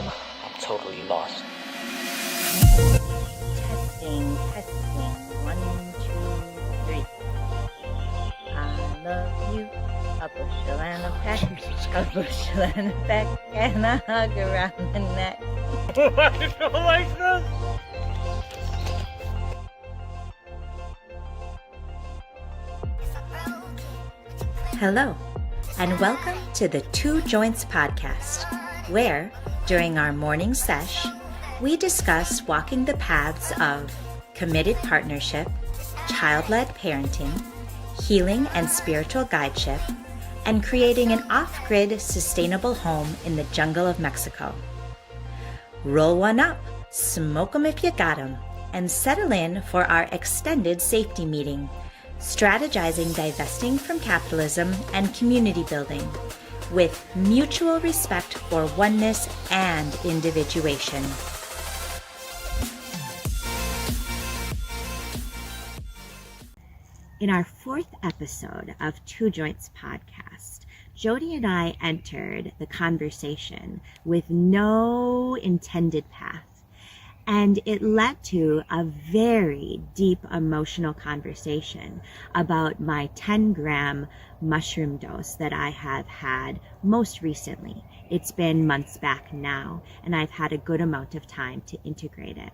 I'm totally lost. Testing. 1, 2, 3. I love you. A bushel and a peck. A bushel and a peck. And a hug around the neck. I don't like this. Hello, and welcome to the Two Joints podcast, where, during our morning sesh, we discuss walking the paths of committed partnership, child-led parenting, healing and spiritual guideship, and creating an off-grid, sustainable home in the jungle of Mexico. Roll one up, smoke 'em if you got 'em, and settle in for our extended safety meeting, strategizing divesting from capitalism and community building, with mutual respect for oneness and individuation. In our fourth episode of Two Joints podcast, Jody and I entered the conversation with no intended path, and it led to a very deep emotional conversation about my 10-gram mushroom dose that I have had most recently. It's been months back now, and I've had a good amount of time to integrate it.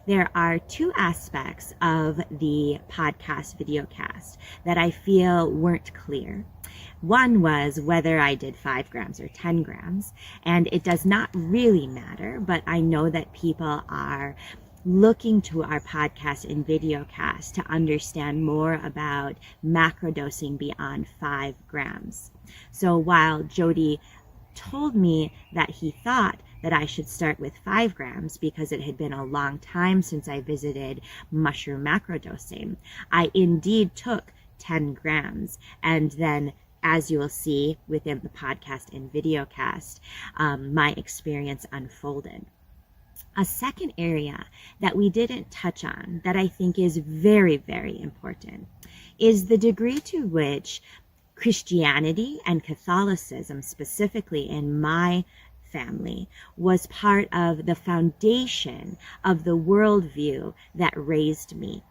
There are two aspects of the podcast videocast that I feel weren't clear. One was whether I did 5 grams or 10 grams, and it does not really matter, but I know that people are looking to our podcast and videocast to understand more about macrodosing beyond 5 grams. So while Jody told me that he thought that I should start with 5 grams because it had been a long time since I visited mushroom macrodosing, I indeed took 10 grams. And then, as you will see within the podcast and videocast, my experience unfolded. A second area that we didn't touch on that I think is very, very important is the degree to which Christianity and Catholicism, specifically in my family, was part of the foundation of the worldview that raised me.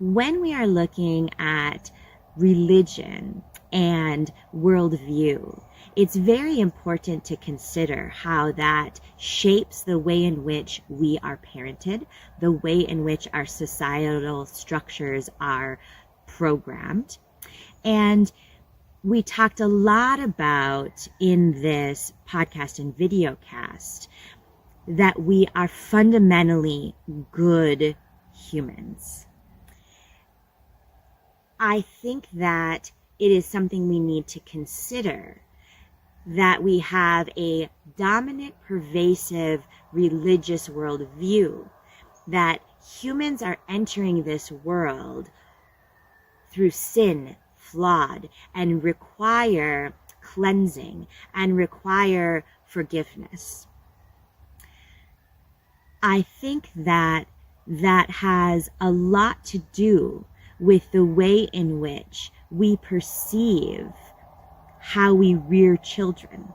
When we are looking at religion and worldview, it's very important to consider how that shapes the way in which we are parented, the way in which our societal structures are programmed. And we talked a lot about in this podcast and videocast that we are fundamentally good humans. I think that it is something we need to consider, that we have a dominant, pervasive religious worldview, that humans are entering this world through sin, flawed, and require cleansing and require forgiveness. I think that that has a lot to do with the way in which we perceive how we rear children.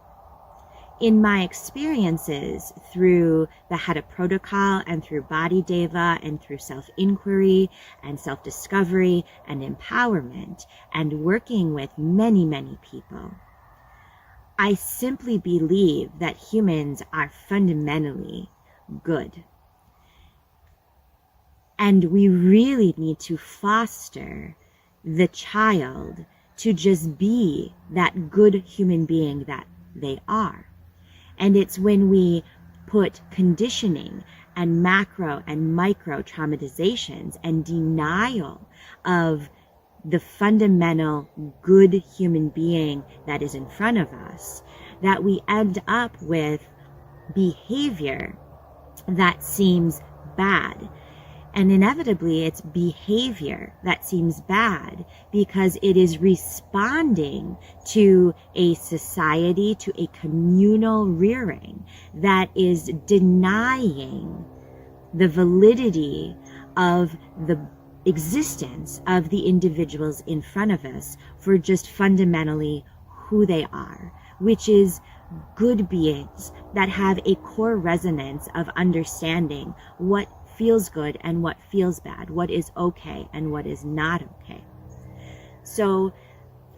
In my experiences through the Hatha protocol and through Body Deva and through self-inquiry and self-discovery and empowerment and working with many, many people, I simply believe that humans are fundamentally good. And we really need to foster the child to just be that good human being that they are. And it's when we put conditioning and macro and micro traumatizations and denial of the fundamental good human being that is in front of us that we end up with behavior that seems bad. And inevitably, it's behavior that seems bad because it is responding to a society, to a communal rearing that is denying the validity of the existence of the individuals in front of us for just fundamentally who they are, which is good beings that have a core resonance of understanding what feels good and what feels bad, what is okay and what is not okay. So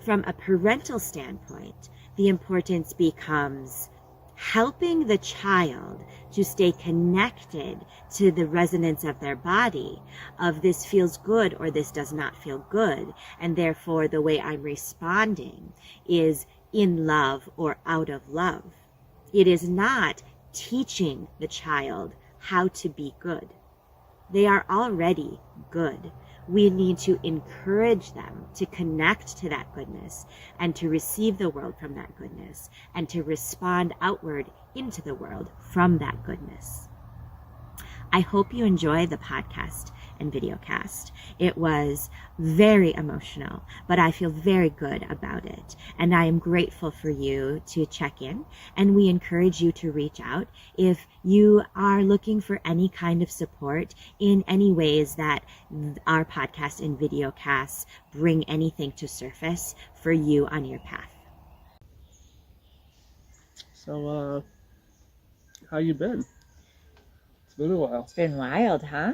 from a parental standpoint, the importance becomes helping the child to stay connected to the resonance of their body, of this feels good or this does not feel good, and therefore the way I'm responding is in love or out of love. It is not teaching the child how to be good. They are already good. We need to encourage them to connect to that goodness and to receive the world from that goodness and to respond outward into the world from that goodness. I hope you enjoy the podcast and videocast. It was very emotional, but I feel very good about it. And I am grateful for you to check in, and we encourage you to reach out if you are looking for any kind of support in any ways that our podcast and videocasts bring anything to surface for you on your path. So, how you been? It's been a while. It's been wild, huh?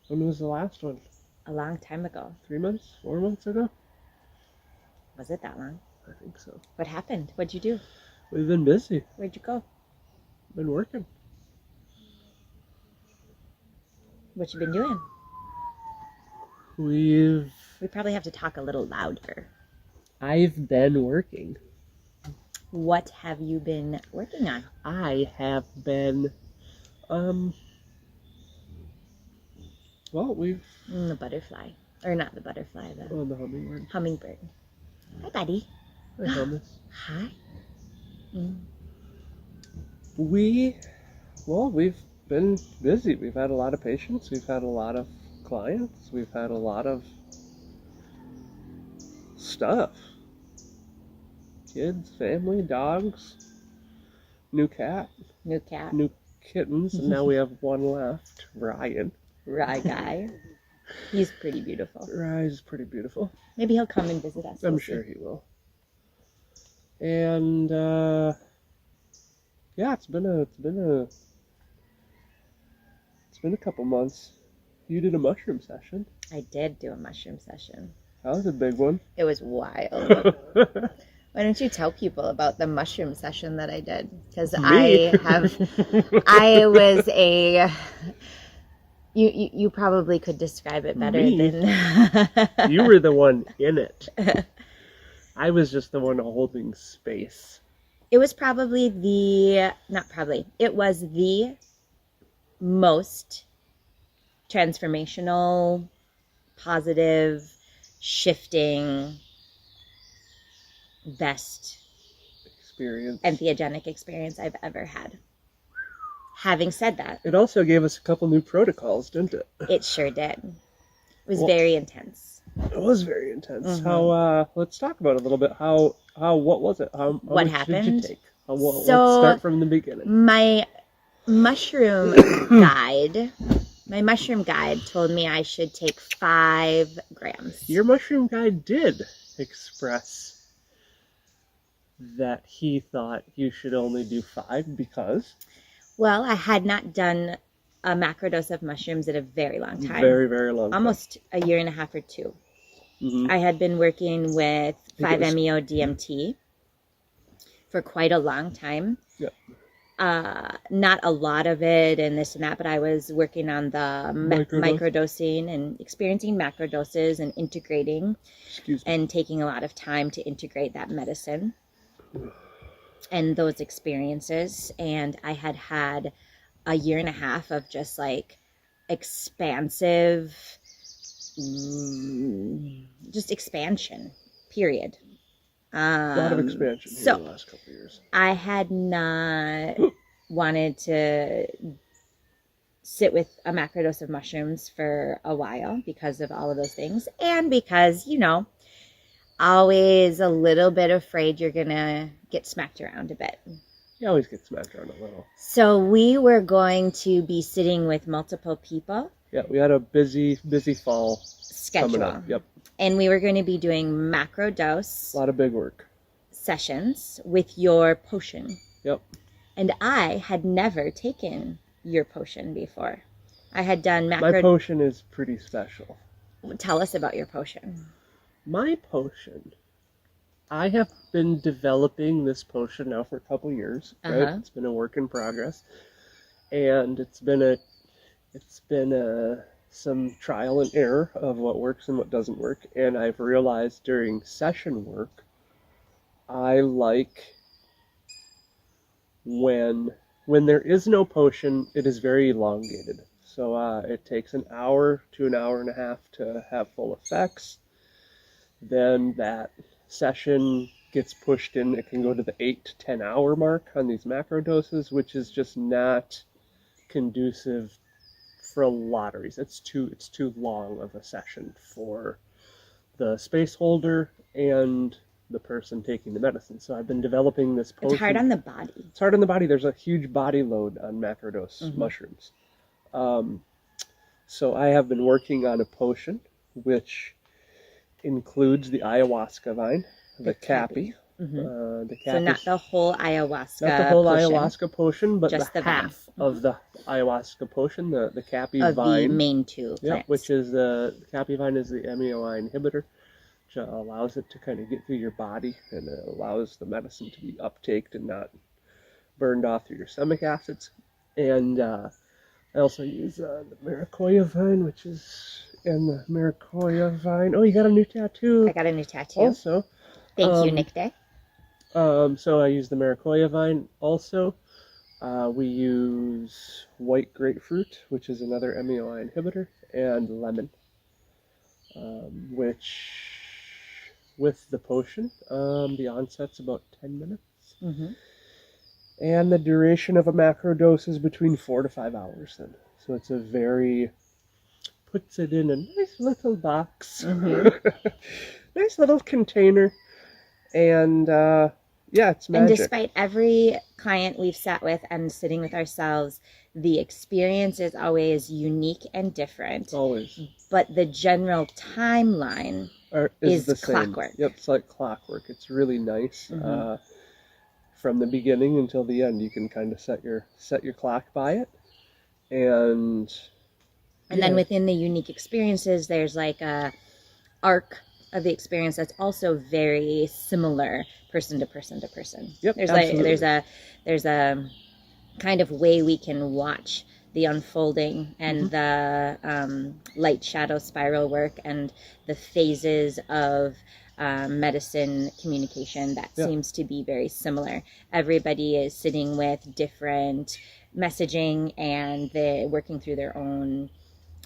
When was the last one? A long time ago. 3 months? 4 months ago? Was it that long? I think so. What happened? What'd you do? We've been busy. Where'd you go? Been working. What you been doing? We probably have to talk a little louder. I've been working. What have you been working on? I have been, well, we've... The butterfly. Or not the butterfly, the Oh, the hummingbird. hummingbird. Hi, buddy. Hi, Thomas. Hi. We've been busy. We've had a lot of patients. We've had a lot of clients. We've had a lot of stuff. Kids, family, dogs, new cat, New cat. new kittens, and now we have one left, Ryan. Rye guy. He's pretty beautiful. Ryan's pretty beautiful. Maybe he'll come and visit us. I'm We'll sure see. he will. And yeah, it's been a couple months. You did a mushroom session. I did do a mushroom session. That was a big one. It was wild. Why don't you tell people about the mushroom session that I did? Because I was a... You probably could describe it better than... You were the one in it. I was just the one holding space. It was probably it was the most transformational, positive, shifting, best experience, entheogenic experience I've ever had. Having said that, it also gave us a couple new protocols, didn't it? it sure did. It was very intense. It was very intense. Mhm. How? Let's talk about it a little bit. What was it? How What much happened? did you take? Let's So- start from the beginning. My mushroom guide told me I should take 5 grams. Your mushroom guy did express that he thought you should only do 5 because Well, I had not done a macrodose of mushrooms in a very long time. very, very long. Almost a year and a half or 2. Mm-hmm. I had been working with 5-MeO DMT for quite a long time. Yep. Not a lot of it and this and that, but I was working on the microdosing and experiencing macrodoses and integrating and taking a lot of time to integrate that medicine and those experiences. And I had a year and a half of just like expansive, just expansion, period. A lot of expansion here in the last couple of years. I had not wanted to sit with a macrodose of mushrooms for a while because of all of those things. And because, always a little bit afraid you're going to get smacked around a bit. You always get smacked around a little. So we were going to be sitting with multiple people. Yeah, we had a busy fall schedule. coming up. Yep. And we were going to be doing macrodose. A lot of big work. sessions with your potion. Yep. And I had never taken your potion before. I had done My potion is pretty special. Tell us about your potion. My potion, I have been developing this potion now for a couple years. Right? Uh-huh. It's been a work in progress, and it's been some trial and error of what works and what doesn't work. And I've realized during session work, I like when there is no potion, it is very elongated. So it takes an hour to an hour and a half to have full effects. Then that session gets pushed in. It can go to the 8 to 10 hour mark on these macro doses, which is just not conducive for a lot of reasons. It's too long of a session for the space holder and the person taking the medicine. So I've been developing this potion. It's hard on the body. It's hard on the body. There's a huge body load on macrodose mushrooms. So I have been working on a potion which includes the ayahuasca vine, the cappy. The cappy. So not the whole ayahuasca Not the whole potion, ayahuasca potion, but just the vine. half of the ayahuasca potion, the cappy of vine. the main two plants. Yep, which is the cappy vine is the MAOI inhibitor, which allows it to kind of get through your body, and it allows the medicine to be uptaked and not burned off through your stomach acids. And I also use the maracuya vine, and the maracuya vine. Oh, you got a new tattoo. I got a new tattoo. Also. Thank you, Nick Day. So I use the maracuya vine also. We use white grapefruit, which is another MAOI inhibitor, and lemon, which with the potion, the onset's about 10 minutes. And the duration of a macro dose is between 4 to 5 hours then. So it's puts it in a nice little box, nice little container, and yeah, it's magic. And despite every client we've sat with and sitting with ourselves, the experience is always unique and different. Always. But the general timeline is the same. clockwork. Yep, it's like clockwork. It's really nice. From the beginning until the end, you can kind of set your clock by it, and then within the unique experiences, there's like a arc of the experience that's also very similar person to person to person. Yep, there's absolutely. there's a kind of way we can watch the unfolding and the light shadow spiral work and the phases of medicine communication that seems to be very similar. Everybody is sitting with different messaging and they're working through their own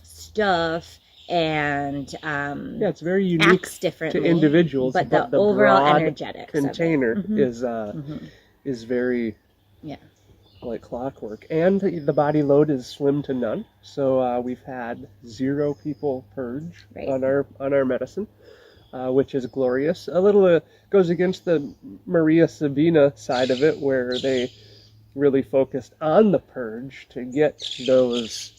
stuff, and it's very unique acts differently to individuals, but the overall broad energetics container is very like clockwork. And the body load is slim to none. So we've had 0 people purge on our medicine, which is glorious. A little goes against the Maria Sabina side of it, where they really focused on the purge to get those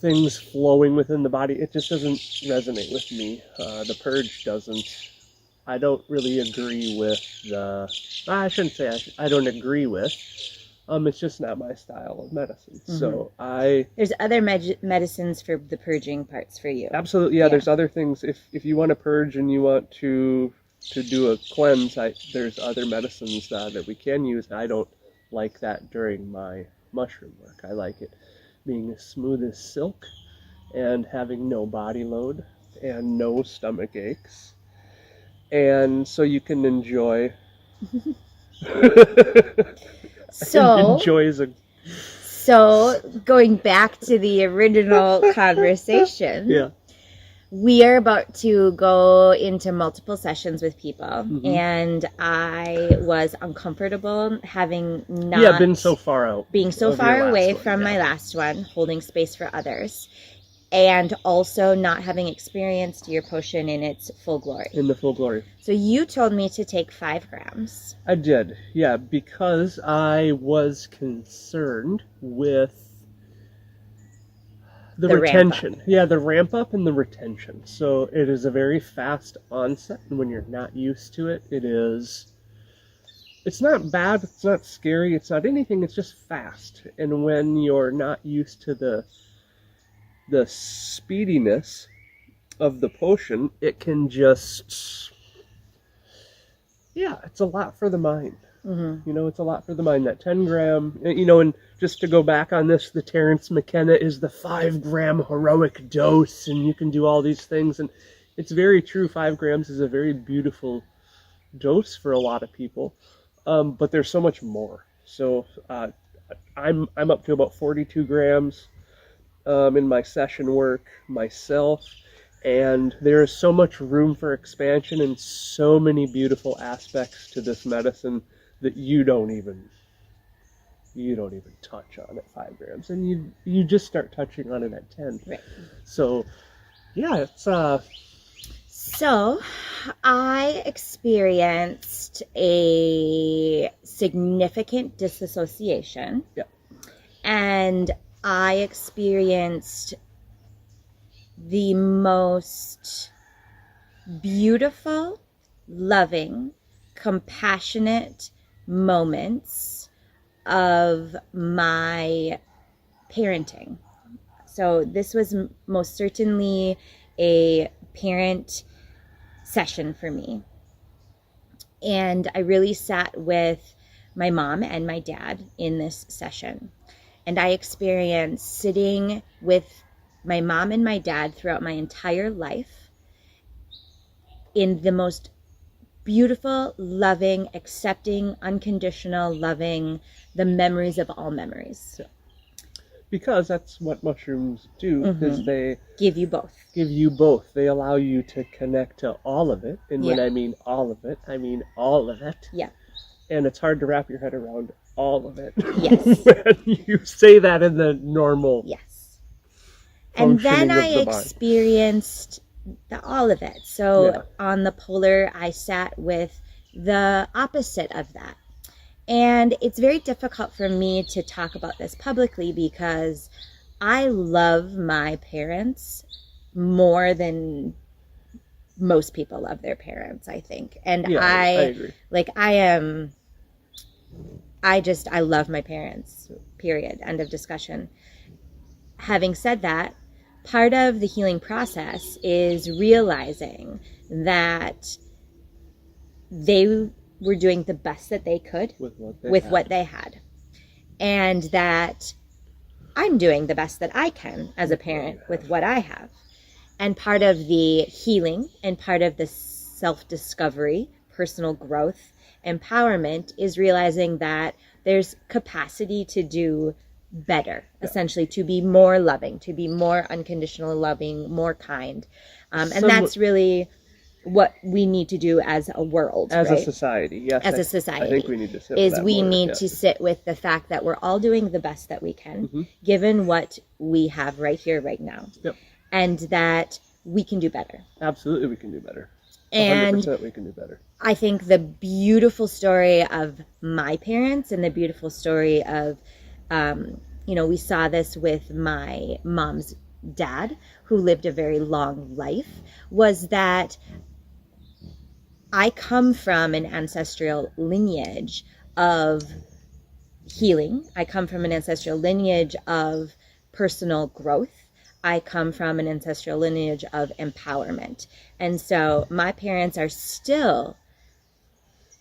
things flowing within the body. It just doesn't resonate with me. The purge doesn't. I don't really agree with I shouldn't say I don't agree with. It's just not my style of medicine. So there's other medicines for the purging parts for you. Absolutely, yeah. There's other things. If you want to purge and you want to do a cleanse, there's other medicines that we can use. I don't like that during my mushroom work. I like it being as smooth as silk and having no body load and no stomach aches, and so you can enjoy. So going back to the original conversation, we are about to go into multiple sessions with people, and I was uncomfortable having not been so far out, being so far away from my last one, holding space for others, and also not having experienced your potion in its full glory. In the full glory. So you told me to take 5 grams. I did, because I was concerned with the retention. Yeah, the ramp up and the retention. So it is a very fast onset, and when you're not used to it, it's not bad, it's not scary, it's not anything, it's just fast. And when you're not used to the speediness of the potion, it can just, it's a lot for the mind. It's a lot for the mind, that 10 gram, and just to go back on this, the Terence McKenna is the 5 gram heroic dose, and you can do all these things. And it's very true, 5 grams is a very beautiful dose for a lot of people. But there's so much more. So I'm up to about 42 grams in my session work myself, and there is so much room for expansion and so many beautiful aspects to this medicine that you don't even touch on at 5 grams, and you just start touching on it at 10. Right. So it's So, I experienced a significant disassociation. Yeah. And I experienced the most beautiful, loving, compassionate moments of my parenting. So, this was most certainly a parent session for me. And I really sat with my mom and my dad in this session. And I experienced sitting with my mom and my dad throughout my entire life in the most beautiful, loving, accepting, unconditional, loving, the memories of all memories. Yeah. Because that's what mushrooms do, is they give you both. They allow you to connect to all of it. And when I mean all of it, I mean all of it. Yeah. And it's hard to wrap your head around all of it. Yes. When you say that in the normal. Yes. And then I of the experienced all of it. So on the polar, I sat with the opposite of that. And it's very difficult for me to talk about this publicly because I love my parents more than most people love their parents, I think. And I agree. I love my parents, period. End of discussion. Having said that, part of the healing process is realizing that they were doing the best that they could with what they had. And that I'm doing the best that I can as a parent with what I have. And part of the healing and part of the self-discovery, personal growth, empowerment is realizing that there's capacity to do better, essentially, to be more loving, to be more unconditional loving, more kind. And that's really what we need to do as a world, as right? a society. Yes, as a society, I think we need to sit with that we more, need to sit with the fact that we're all doing the best that we can, given what we have right here, right now, and that we can do better. Absolutely, we can do better. And 100% we can do better. I think the beautiful story of my parents and the beautiful story of, we saw this with my mom's dad, who lived a very long life, was that I come from an ancestral lineage of healing. I come from an ancestral lineage of personal growth. I come from an ancestral lineage of empowerment. And so my parents are still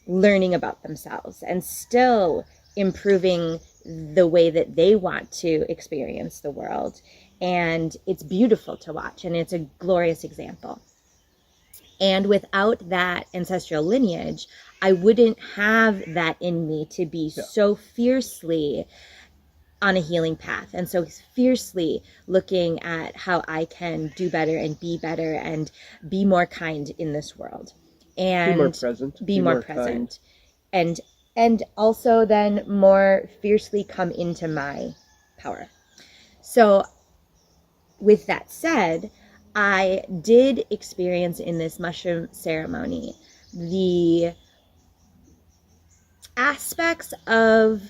learning about themselves and still improving the way that they want to experience the world. And it's beautiful to watch, and it's a glorious example. And without that ancestral lineage, I wouldn't have that in me to be so fiercely on a healing path and so fiercely looking at how I can do better and be more kind in this world. And be more present. And also then more fiercely come into my power. So with that said, I did experience in this mushroom ceremony the aspects of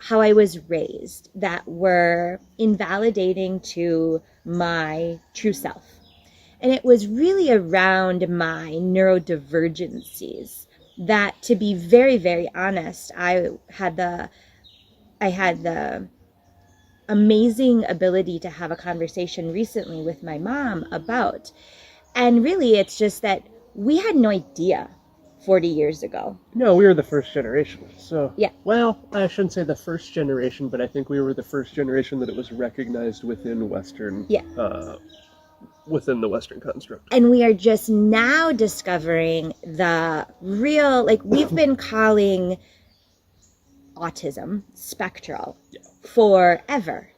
how I was raised that were invalidating to my true self. And it was really around my neurodivergencies that, to be very, very honest, I had the amazing ability to have a conversation recently with my mom about. And really, it's just that we had no idea 40 years ago. No, we were the first generation. So, yeah. Well, I shouldn't say the first generation, but I think we were the first generation that it was recognized within Western, within the Western construct. And we are just now discovering the real, like, we've been calling autism spectral forever.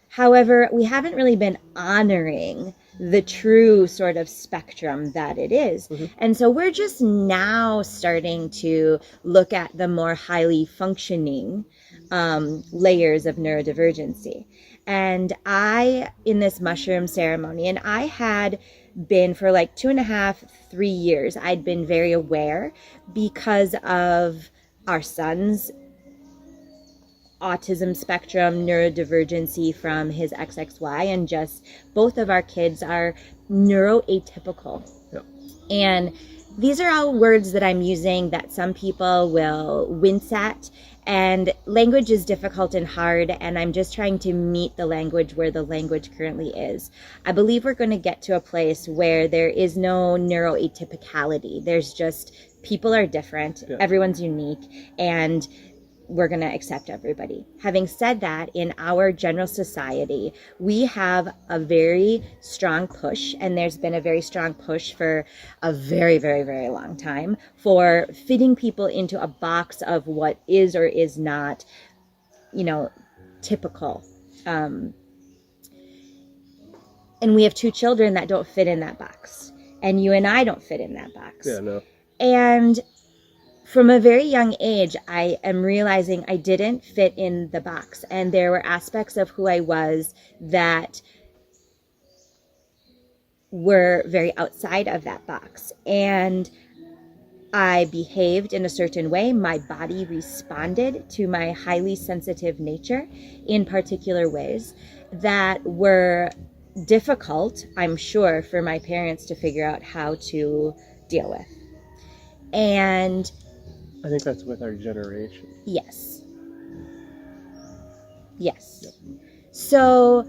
However, we haven't really been honoring the true sort of spectrum that it is. And so we're just now starting to look at the more highly functioning layers of neurodivergency. And in this mushroom ceremony, and I had been for like 2.5, 3 years, I'd been very aware because of our son's autism spectrum neurodivergency from his XXY, and just both of our kids are neuroatypical. And these are all words that I'm using that some people will wince at, and language is difficult and hard, and I'm just trying to meet the language where the language currently is. I believe we're going to get to a place where there is no neuroatypicality. There's just, people are different, everyone's unique, and we're going to accept everybody. Having said that, in our general society, we have a very strong push, and there's been a very strong push for a very, very, very long time for fitting people into a box of what is or is not, typical. And we have 2 children that don't fit in that box. And you and I don't fit in that box. Yeah, no. And from a very young age, I am realizing I didn't fit in the box. And there were aspects of who I was that were very outside of that box. And I behaved in a certain way. My body responded to my highly sensitive nature in particular ways that were difficult, I'm sure, for my parents to figure out how to deal with. And I think that's with our generation. Yes. So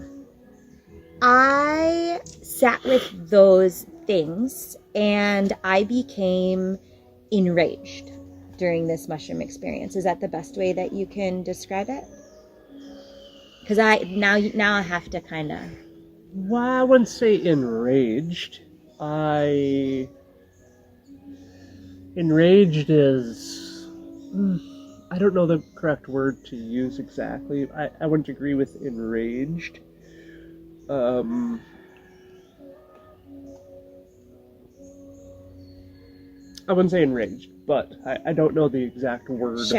I sat with those things, and I became enraged during this mushroom experience. Is that the best way that you can describe it? Because now I have to kind of... Well, I wouldn't say enraged. Enraged is... I don't know the correct word to use exactly. I wouldn't agree with enraged. I wouldn't say enraged, but I don't know the exact word of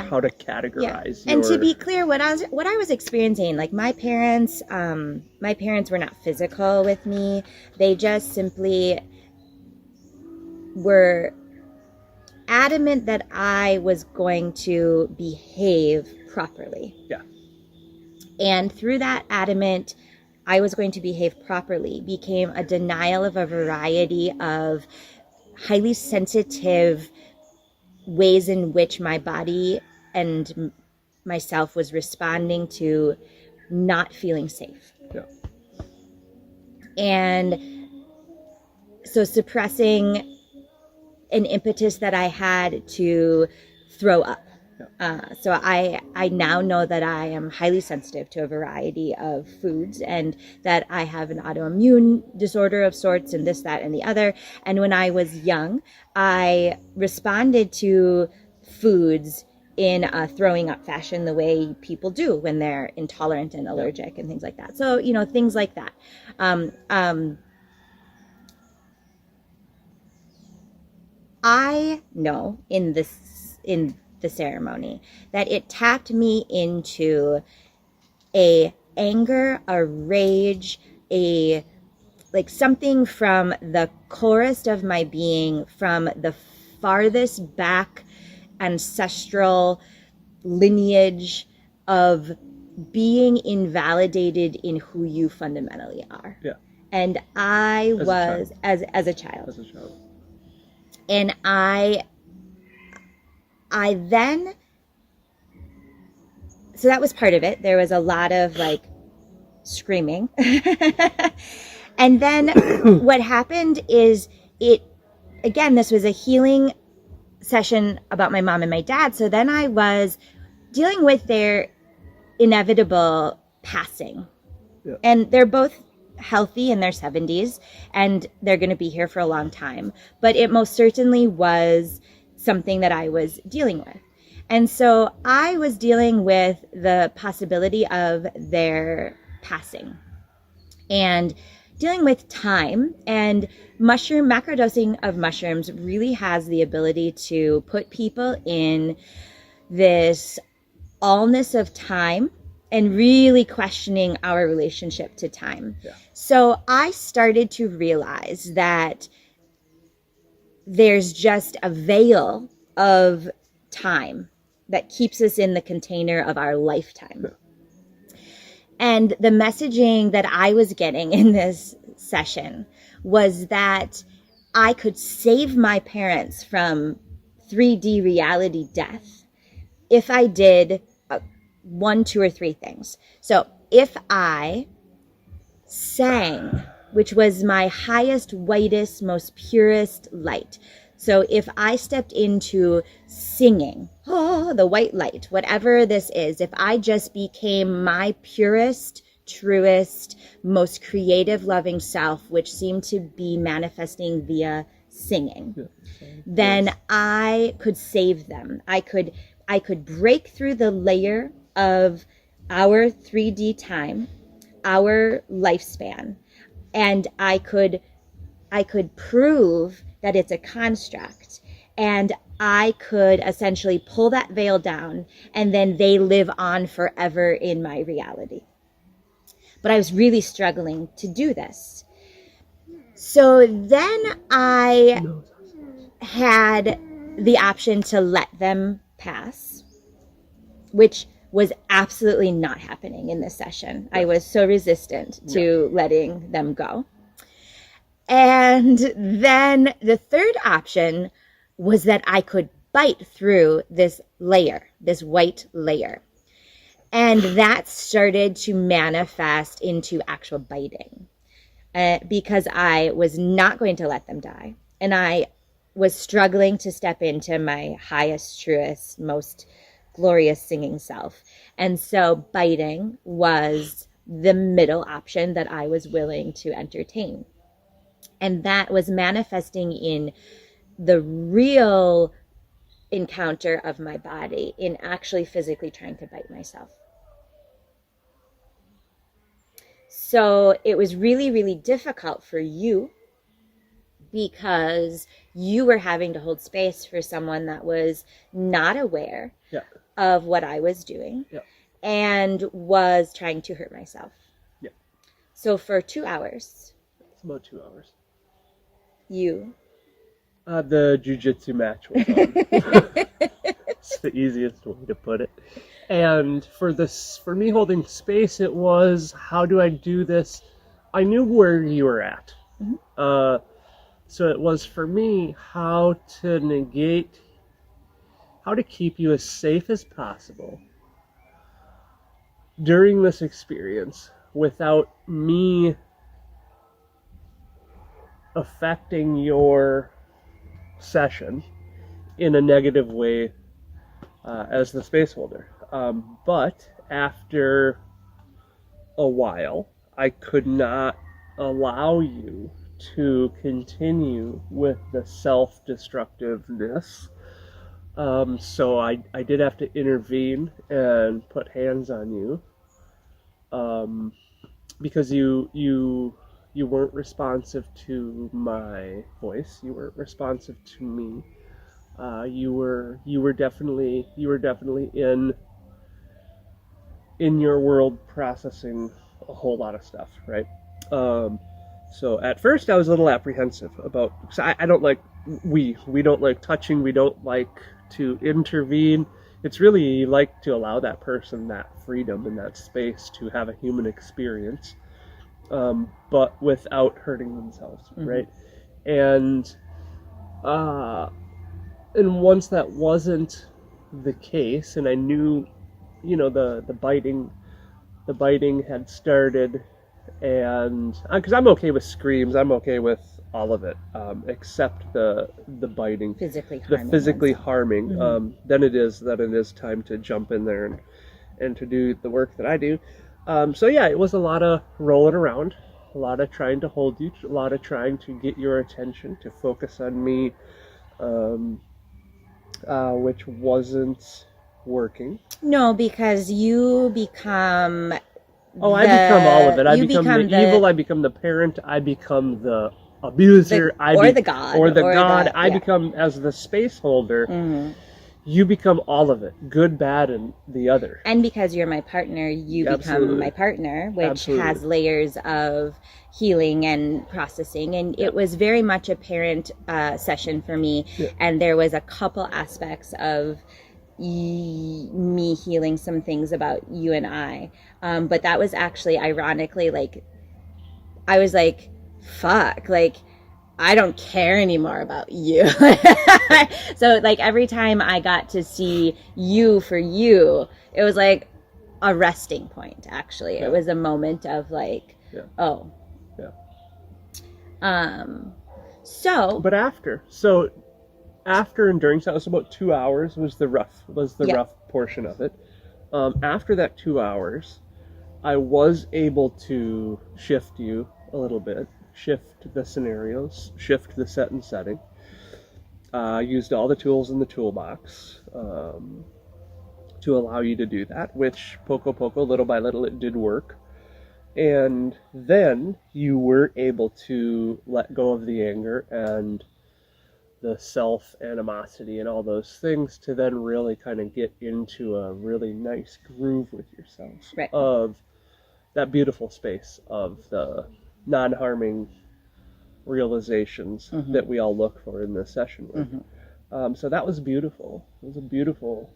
how to categorize. And to be clear, what I was experiencing, like my parents were not physical with me. They just simply were adamant that I was going to behave properly. Yeah. And through that adamant, I was going to behave properly, became a denial of a variety of highly sensitive ways in which my body and myself was responding to not feeling safe. Yeah. And so suppressing an impetus that I had to throw up. So I now know that I am highly sensitive to a variety of foods, and that I have an autoimmune disorder of sorts, and this, that, and the other. And when I was young, I responded to foods in a throwing up fashion, the way people do when they're intolerant and allergic and things like that. So, things like that. I know in the ceremony that it tapped me into a anger, a rage, something from the chorus of my being, from the farthest back ancestral lineage of being invalidated in who you fundamentally are. Yeah. And I was as a child. And I then, so that was part of it. There was a lot of like screaming. And then what happened is again, this was a healing session about my mom and my dad. So then I was dealing with their inevitable passing. Yeah. And they're both healthy in their 70s, and they're going to be here for a long time. But it most certainly was something that I was dealing with. And so I was dealing with the possibility of their passing and dealing with time. And macrodosing of mushrooms really has the ability to put people in this allness of time and really questioning our relationship to time. Yeah. So I started to realize that there's just a veil of time that keeps us in the container of our lifetime. Yeah. And the messaging that I was getting in this session was that I could save my parents from 3D reality death if I did 1, 2, or 3 things. So if I sang, which was my highest, whitest, most purest light. So if I stepped into singing, the white light, whatever this is, if I just became my purest, truest, most creative, loving self, which seemed to be manifesting via singing, then I could save them. I could break through the layer of our 3D time, our lifespan, and I could prove that it's a construct, and I could essentially pull that veil down, and then they live on forever in my reality. But I was really struggling to do this. So then I had the option to let them pass, which was absolutely not happening in this session. I was so resistant to letting them go. And then the third option was that I could bite through this layer, this white layer. And that started to manifest into actual biting because I was not going to let them die. And I was struggling to step into my highest, truest, most glorious singing self. And so biting was the middle option that I was willing to entertain. And that was manifesting in the real encounter of my body, in actually physically trying to bite myself. So it was really, really difficult for you because you were having to hold space for someone that was not aware of what I was doing and was trying to hurt myself. Yeah. So for 2 hours. It's about 2 hours. You. The jiu-jitsu match was on. It's the easiest way to put it. And for me holding space, it was, how do I do this? I knew where you were at. Mm-hmm. So it was for me how to keep you as safe as possible during this experience without me affecting your session in a negative way as the space holder. But after a while, I could not allow you to continue with the self-destructiveness. So I did have to intervene and put hands on you because you weren't responsive to my voice. You weren't responsive to me. You were definitely in your world processing a whole lot of stuff, right? So at first I was a little apprehensive about, because I don't like, we don't like touching, we don't like to intervene it's really like to allow that person that freedom and that space to have a human experience, but without hurting themselves, right? And once that wasn't the case, and I knew, the biting had started, and because I'm okay with screams, I'm okay with all of it, except the biting, physically harming. Then it is time to jump in there and to do the work that I do. So yeah, it was a lot of rolling around, a lot of trying to hold you, a lot of trying to get your attention, to focus on me, which wasn't working. No, because you become... I become all of it. I become the evil, I become the parent, I become the abuser, the god. I become, as the space holder, you become all of it, good, bad, and the other. And because you're my partner, you become my partner, which has layers of healing and processing. And it was very much a parent session for me. And there was a couple aspects of me healing some things about you and I. But that was actually, ironically, like, I was like, fuck, like, I don't care anymore about you. So, like, every time I got to see you for you, it was like a resting point, actually. It was a moment of like, oh. Yeah. But after and during, so that was about 2 hours was the rough portion of it. After that 2 hours, I was able to shift you a little bit, shift the scenarios, shift the set and setting. Used all the tools in the toolbox to allow you to do that, which poco, little by little, it did work. And then you were able to let go of the anger and the self-animosity and all those things, to then really kind of get into a really nice groove with yourself, of that beautiful space of the non-harming realizations that we all look for in this session with. So that was beautiful. It was a beautiful...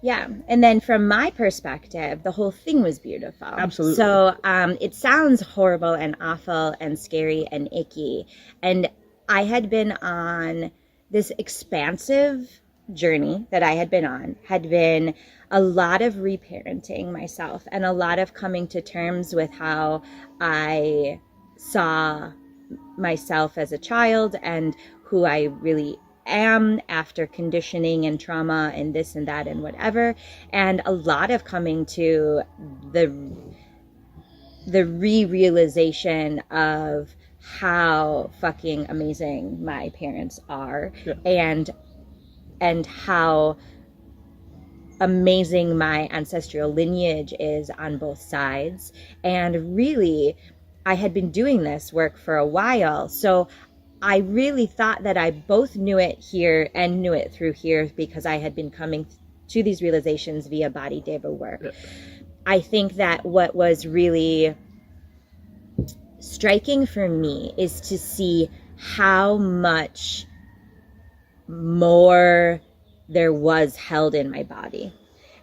Yeah. And then from my perspective, the whole thing was beautiful. Absolutely. So it sounds horrible and awful and scary and icky. And I had been on this expansive journey that I had been on, had been a lot of reparenting myself and a lot of coming to terms with how I saw myself as a child and who I really am after conditioning and trauma and this and that and whatever. And a lot of coming to the realization of how fucking amazing my parents are, and how amazing my ancestral lineage is on both sides. And really, I had been doing this work for a while, so I really thought that I both knew it here and knew it through here, because I had been coming to these realizations via body deva work. I think that what was really striking for me is to see how much more there was held in my body.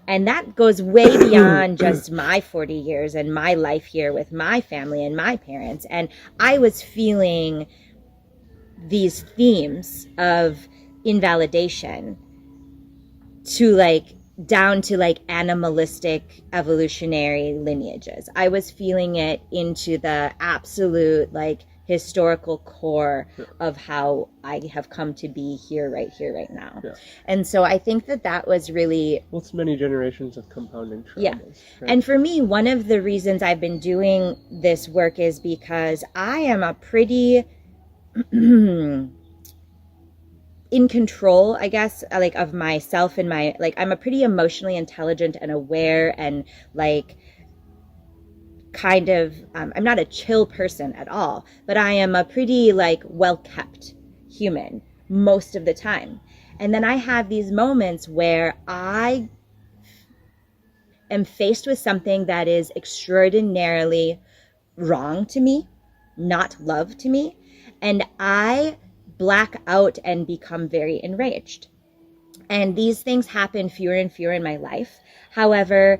And that goes way beyond just my 40 years and my life here with my family and my parents. And I was feeling these themes of invalidation to like down to like animalistic evolutionary lineages. I was feeling it into the absolute like historical core of how I have come to be here right now. And so I think that was really... Well, it's many generations of compounding traumas. Yeah. Right? And for me, one of the reasons I've been doing this work is because I am a pretty in control, I guess, like of myself and my, like, I'm a pretty emotionally intelligent and aware and like kind of, I'm not a chill person at all, but I am a pretty like well-kept human most of the time. And then I have these moments where I am faced with something that is extraordinarily wrong to me, not love to me, and I black out and become very enraged. And these things happen fewer and fewer in my life. However,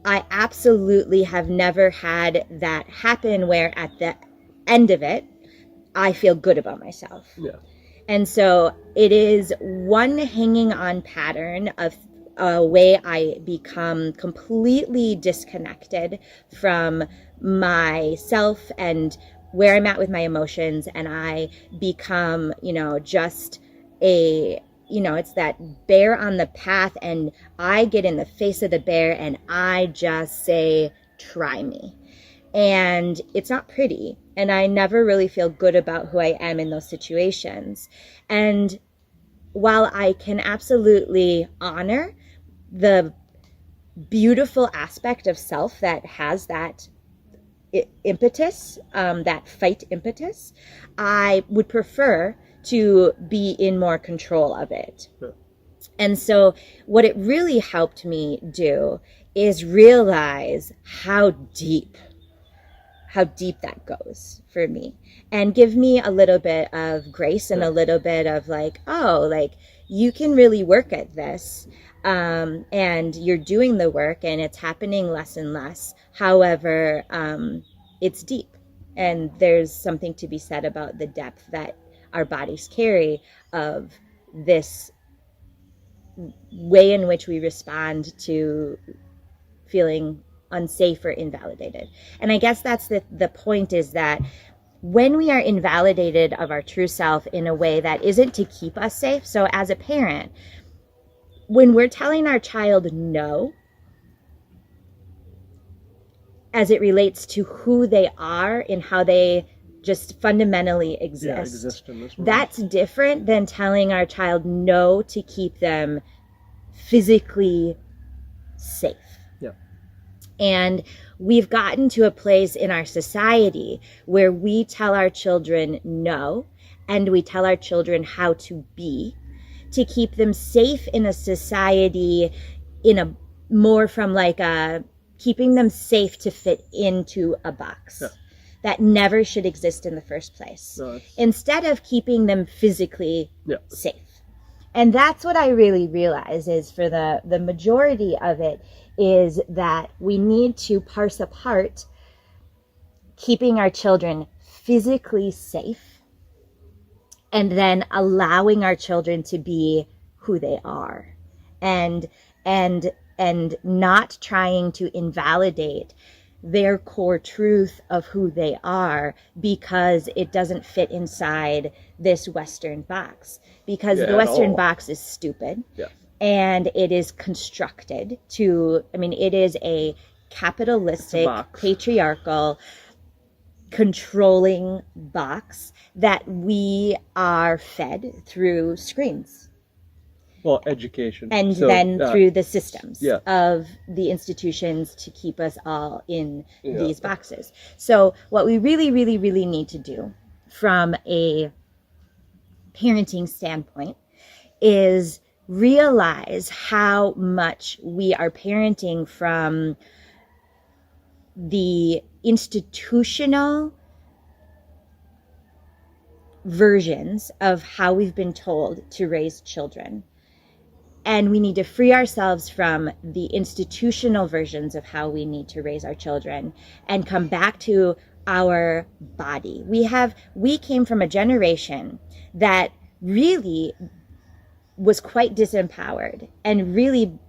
I absolutely have never had that happen where at the end of it, I feel good about myself. Yeah. And so it is one hanging on pattern of a way I become completely disconnected from myself and where I'm at with my emotions. And I become, just it's that bear on the path, and I get in the face of the bear and I just say, try me. And it's not pretty. And I never really feel good about who I am in those situations. And while I can absolutely honor the beautiful aspect of self that has that impetus, that fight impetus, I would prefer to be in more control of it. Sure. And so what it really helped me do is realize how deep that goes for me, and give me a little bit of grace and a little bit of you can really work at this, and you're doing the work and it's happening less and less. However, it's deep, and there's something to be said about the depth that our bodies carry of this way in which we respond to feeling unsafe or invalidated. And I guess that's the point, is that when we are invalidated of our true self in a way that isn't to keep us safe. So as a parent, when we're telling our child no, as it relates to who they are and how they just fundamentally exist in this world, that's different than telling our child no to keep them physically safe. Yeah. And we've gotten to a place in our society where we tell our children no, and we tell our children how to be, to keep them safe in a society, in a more from keeping them safe to fit into a box. Yeah. That never should exist in the first place. No, instead of keeping them physically safe. And that's what I really realize is, for the majority of it, is that we need to parse apart keeping our children physically safe and then allowing our children to be who they are, and not trying to invalidate their core truth of who they are because it doesn't fit inside this Western box. Because the Western box is stupid. Yeah. And it is constructed it is a capitalistic, patriarchal, controlling box that we are fed through screens. Well, education. And through the systems of the institutions to keep us all in these boxes. So what we really, really, really need to do from a parenting standpoint is realize how much we are parenting from the institutional versions of how we've been told to raise children. And we need to free ourselves from the institutional versions of how we need to raise our children and come back to our body. We came from a generation that really was quite disempowered and really,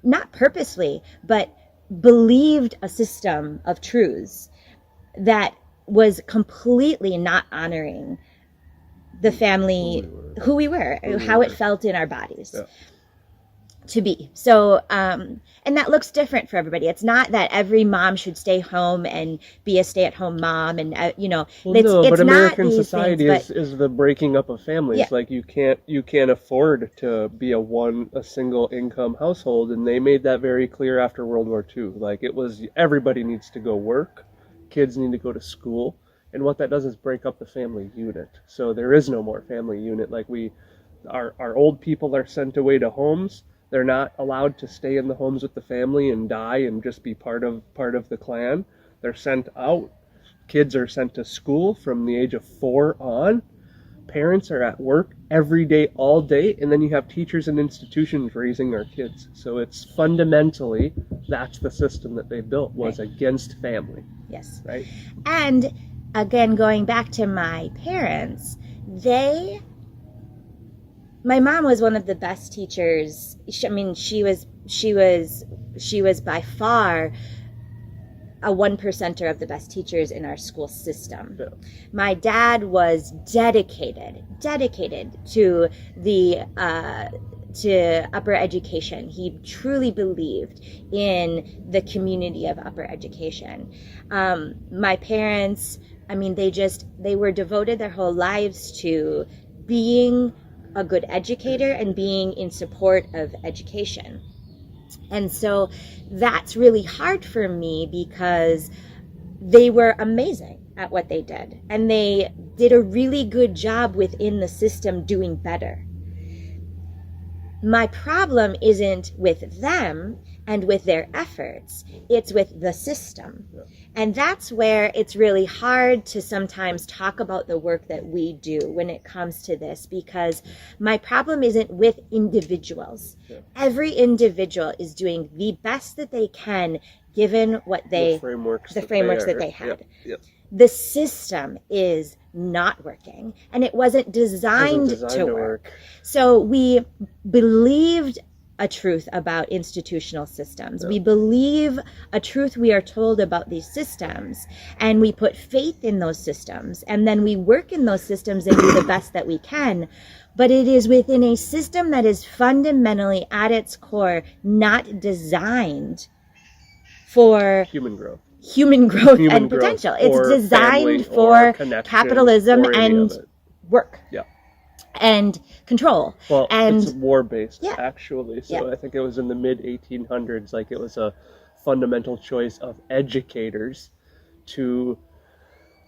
not purposely, but believed a system of truths that was completely not honoring the family, who we were, how it felt in our bodies to be. So, and that looks different for everybody. It's not that every mom should stay home and be a stay-at-home mom, and but American society is the breaking up of families. Yeah. You can't afford to be a single income household, and they made that very clear after World War II. It was everybody needs to go work, kids need to go to school. And what that does is break up the family unit. So there is no more family unit. Our old people are sent away to homes. They're not allowed to stay in the homes with the family and die and just be part of the clan. They're sent out. Kids are sent to school from the age of 4 on. parents are at work every day, all day, and then you have teachers and institutions raising our kids. So it's fundamentally, that's the system that they built, was against family. Yes. Right? And again, going back to my parents, my mom was one of the best teachers. She was by far a 1%er of the best teachers in our school system. Yeah. My dad was dedicated to to upper education. He truly believed in the community of upper education. My parents, they were devoted their whole lives to being a good educator and being in support of education. And so that's really hard for me because they were amazing at what they did. And they did a really good job within the system doing better. My problem isn't with them and with their efforts. It's with the system. Yeah. And that's where it's really hard to sometimes talk about the work that we do when it comes to this, because my problem isn't with individuals. Yeah. Every individual is doing the best that they can given what the frameworks that they had. Yep. Yep. The system is not working, and it wasn't designed to work. So we believed a truth about institutional systems. Yep. We believe a truth we are told about these systems, and we put faith in those systems, and then we work in those systems and do the best that we can. But it is within a system that is fundamentally, at its core, not designed for human growth and potential. It's designed for capitalism and work. Yeah. And control. Well, and it's war-based, actually. So I think it was in the mid-1800s, like it was a fundamental choice of educators to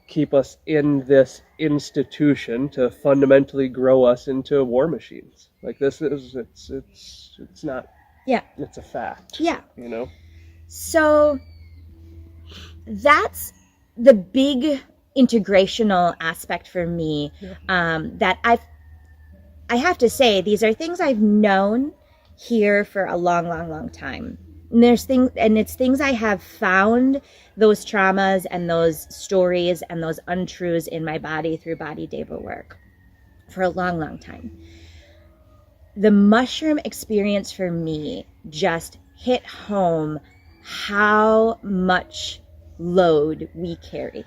keep us in this institution to fundamentally grow us into war machines. Like it's not, it's a fact. Yeah. You know? So that's the big integrational aspect for me, that I have to say, these are things I've known here for a long, long, long time. And it's things I have found those traumas and those stories and those untruths in my body through body deva work for a long, long time. The mushroom experience for me just hit home how much load we carry.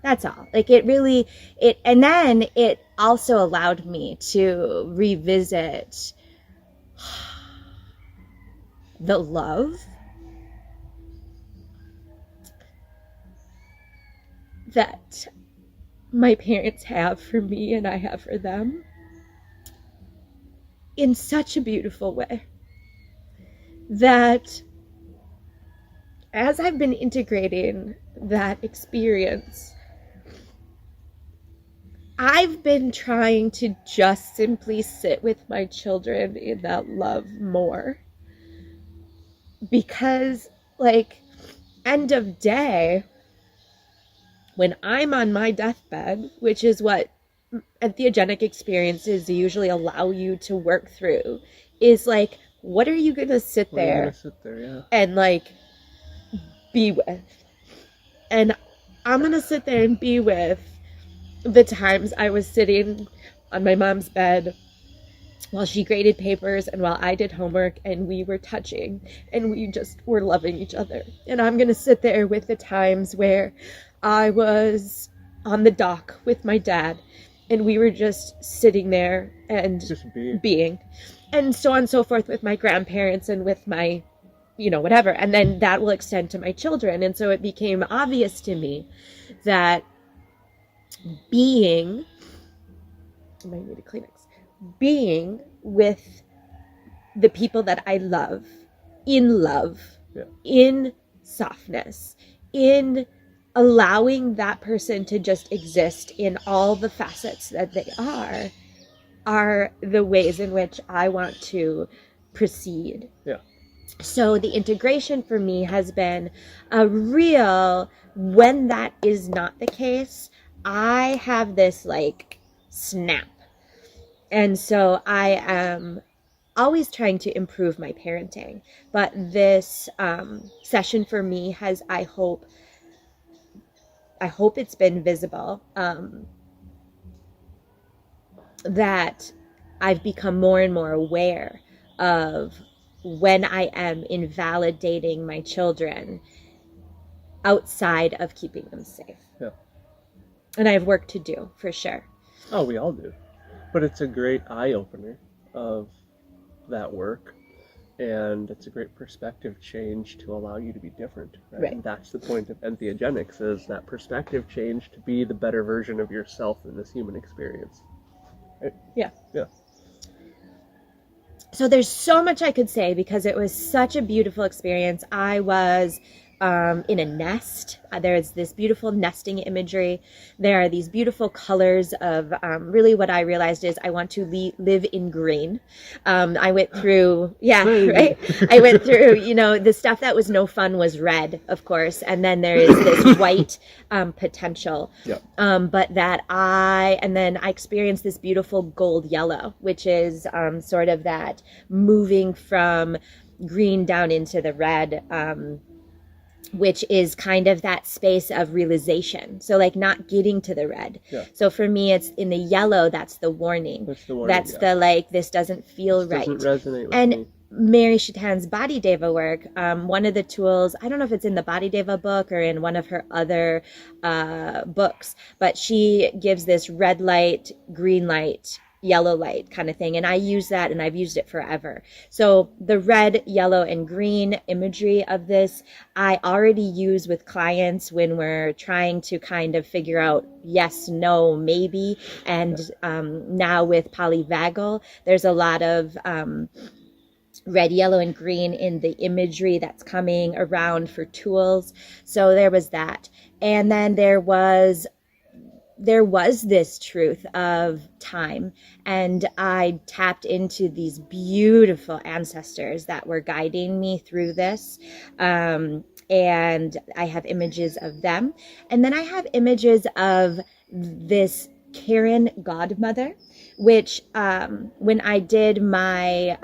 That's all. Like and then it also allowed me to revisit the love that my parents have for me and I have for them in such a beautiful way, that as I've been integrating that experience, I've been trying to just simply sit with my children in that love more. Because, end of day, when I'm on my deathbed, which is what entheogenic experiences usually allow you to work through, is what are you going to sit there and be with? And I'm going to sit there and be with the times I was sitting on my mom's bed while she graded papers and while I did homework, and we were touching and we just were loving each other. And I'm going to sit there with the times where I was on the dock with my dad and we were just sitting there and just being. And so on and so forth with my grandparents and with my, whatever. And then that will extend to my children. And so it became obvious to me that being with the people that I love, in softness, in allowing that person to just exist in all the facets that they are the ways in which I want to proceed. Yeah. So the integration for me has been a real, when that is not the case, I have this snap. And so I am always trying to improve my parenting. But this session for me has, I hope it's been visible, that I've become more and more aware of when I am invalidating my children outside of keeping them safe. Yeah. And I have work to do, for sure. Oh, we all do. But it's a great eye-opener of that work, and it's a great perspective change to allow you to be different. Right? And that's the point of entheogenics, is that perspective change to be the better version of yourself in this human experience. Right? Yeah. Yeah. So there's so much I could say because it was such a beautiful experience. I was in a nest. There's this beautiful nesting imagery. There are these beautiful colors of really what I realized is I want to live in green. I went through, right? I went through, the stuff that was no fun was red, of course. And then there is this white potential. Yep. But then I experienced this beautiful gold yellow, which is sort of that moving from green down into the red, which is kind of that space of realization. So like not getting to the red. Yeah. So for me, it's in the yellow, that's the warning. That's the warning. That's the like, this doesn't feel right. Doesn't resonate with me. Mary Chatan's Body Deva work, one of the tools, I don't know if it's in the Body Deva book or in one of her other books, but she gives this red light, green light, yellow light kind of thing. And I use that, and I've used it forever. So the red, yellow, and green imagery of this, I already use with clients when we're trying to kind of figure out yes, no, maybe. And now with polyvagal, there's a lot of red, yellow, and green in the imagery that's coming around for tools. So there was that. And then there was this truth of time, and I tapped into these beautiful ancestors that were guiding me through this, and I have images of them, and then I have images of this Karen godmother, which when I did my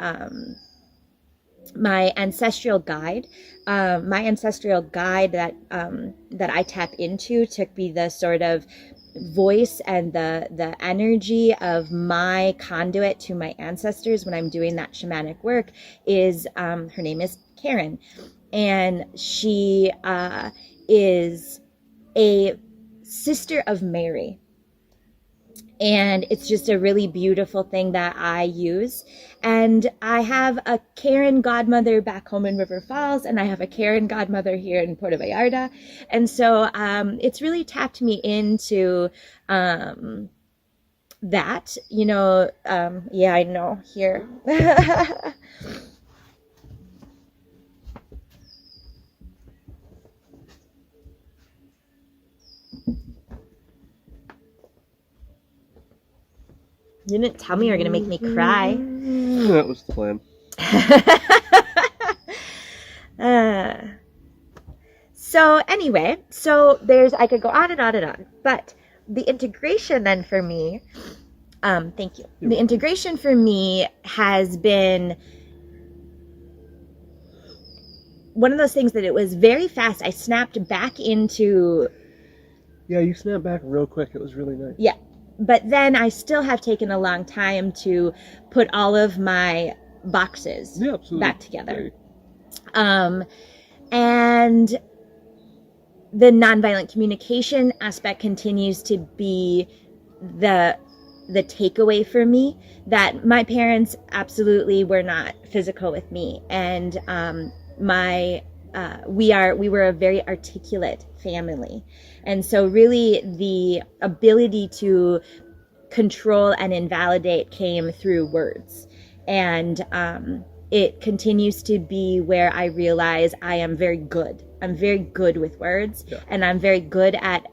ancestral guide that I tap into to be the sort of voice and the energy of my conduit to my ancestors when I'm doing that shamanic work is her name is Karen, and she is a sister of Mary. And it's just a really beautiful thing that I use. And I have a Karen godmother back home in River Falls, and I have a Karen godmother here in Puerto Vallarta. And so it's really tapped me into that, I know here. You didn't tell me you were going to make me cry. That was the plan. So anyway, I could go on and on and on. But the integration then for me, thank you. The integration for me has been one of those things that it was very fast. I snapped back into... Yeah, you snapped back real quick. It was really nice. Yeah. But then I still have taken a long time to put all of my boxes back together. And the nonviolent communication aspect continues to be the takeaway for me, that my parents absolutely were not physical with me. And we were a very articulate family. And so really the ability to control and invalidate came through words. And it continues to be where I realize I am very good. I'm very good with words, and I'm very good at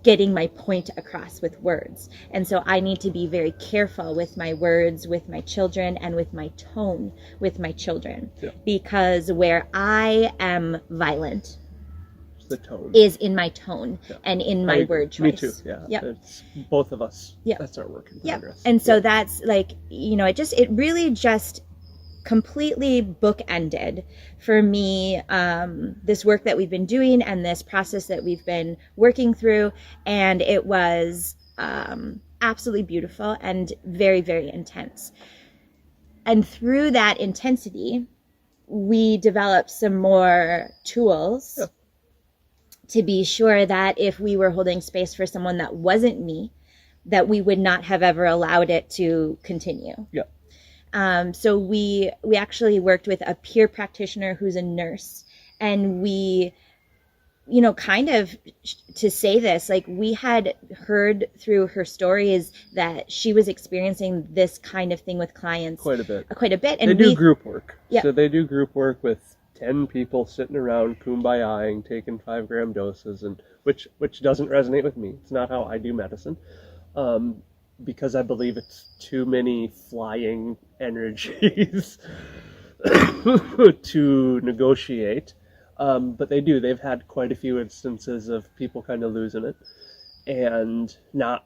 getting my point across with words. And so I need to be very careful with my words, with my children, and with my tone with my children. Because where I am violent, the tone. Is in my tone and in my word choice. Me too. Yeah. Yep. It's both of us. Yep. That's our work in progress. And so that's like, it really just completely bookended for me, this work that we've been doing and this process that we've been working through. And it was absolutely beautiful and very, very intense. And through that intensity, we developed some more tools to be sure that if we were holding space for someone that wasn't me, that we would not have ever allowed it to continue. So we actually worked with a peer practitioner who's a nurse, and we, kind of to say this, like we had heard through her stories that she was experiencing this kind of thing with clients quite a bit. And they do group work. So they do group work with 10 people sitting around kumbayaing, taking 5-gram doses, and which doesn't resonate with me. It's not how I do medicine. Because I believe it's too many flying energies to negotiate. But they've had quite a few instances of people kind of losing it and not,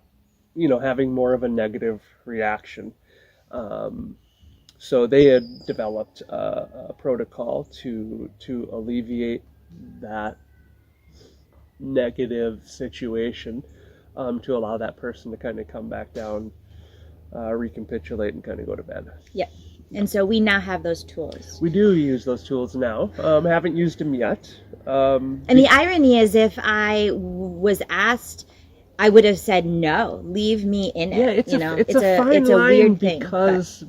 having more of a negative reaction. So they had developed a protocol to alleviate that negative situation, to allow that person to kind of come back down, recapitulate, and kind of go to bed. And so we now have those tools. We do use those tools now. Haven't used them yet. And the irony is, if I was asked, I would have said no. Leave me in it. Yeah, it's a fine line because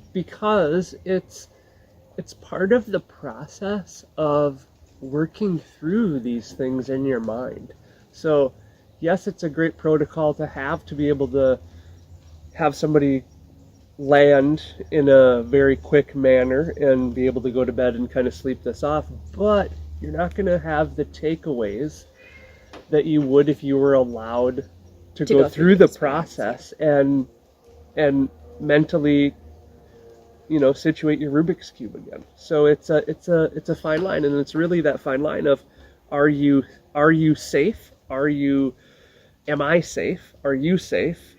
it's part of the process of working through these things in your mind. So, yes, it's a great protocol to have, to be able to have somebody land in a very quick manner and be able to go to bed and kind of sleep this off, but you're not going to have the takeaways that you would if you were allowed to go through the process and mentally, situate your Rubik's Cube again. So it's a fine line, and it's really that fine line of, are you safe? Am I safe? Are you safe?